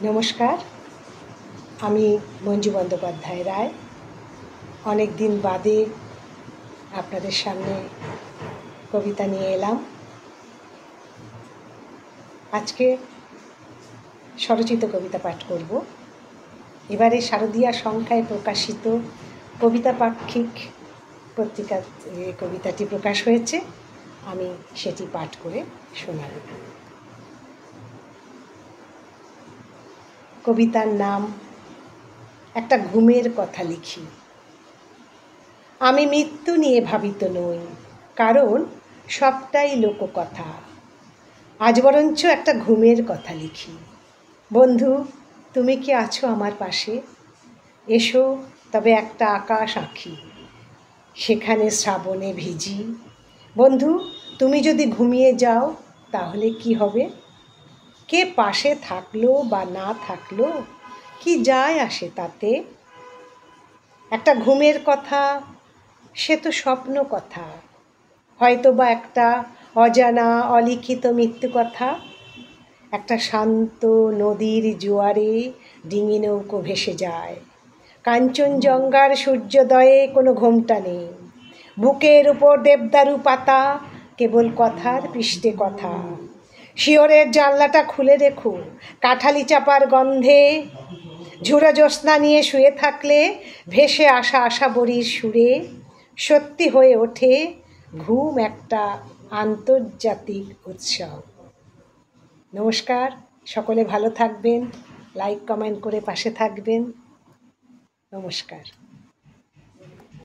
নমস্কার, আমি মঞ্জু বন্দ্যোপাধ্যায় রায়। অনেক দিন বাদে আপনাদের সামনে কবিতা নিয়ে এলাম। আজকে স্বরচিত কবিতা পাঠ করব। এবারে শারদীয়া সংখ্যায় প্রকাশিত কবিতা পাক্ষিক পত্রিকা কবিতাটি প্রকাশ হয়েছে, আমি সেটি পাঠ করে শোনাব। কবিতার নাম একটা ঘুমের কথা লিখি। আমি মৃত্যু নিয়ে ভাবিত নই, কারণ সবটাই লোককথা। আজ বরঞ্চ একটা ঘুমের কথা লিখি। বন্ধু, তুমি কি আছো আমার পাশে? এসো তবে একটা আকাশ আঁকি, সেখানে শ্রাবণে ভিজি। বন্ধু, তুমি যদি ঘুমিয়ে যাও তাহলে কি হবে? কে পাশে থাকলো বা না থাকলো, কি যায় আসে তাতে? একটা ঘুমের কথা, সে তো স্বপ্ন কথা, হয়তো বা একটা অজানা অলিখিত মৃত্যু কথা। একটা শান্ত নদীর জোয়ারে ডিঙি নৌকো ভেসে যায়, কাঞ্চনজঙ্ঘার সূর্যোদয়ে কোনো ঘোমটা নেই। বুকের উপর দেবদারু পাতা, কেবল কথার পৃষ্ঠে কথা। শিয়রের জানলাটা খুলে রেখো, কাঁঠালি চাপার গন্ধে ঝুড়ো জ্যোৎস্না নিয়ে শুয়ে থাকলে ভেসে আসা আশাবরীর সুরে সত্যি হয়ে ওঠে ঘুম একটা আন্তর্জাতিক উৎসব। নমস্কার, সকলে ভালো থাকবেন, লাইক কমেন্ট করে পাশে থাকবেন। নমস্কার।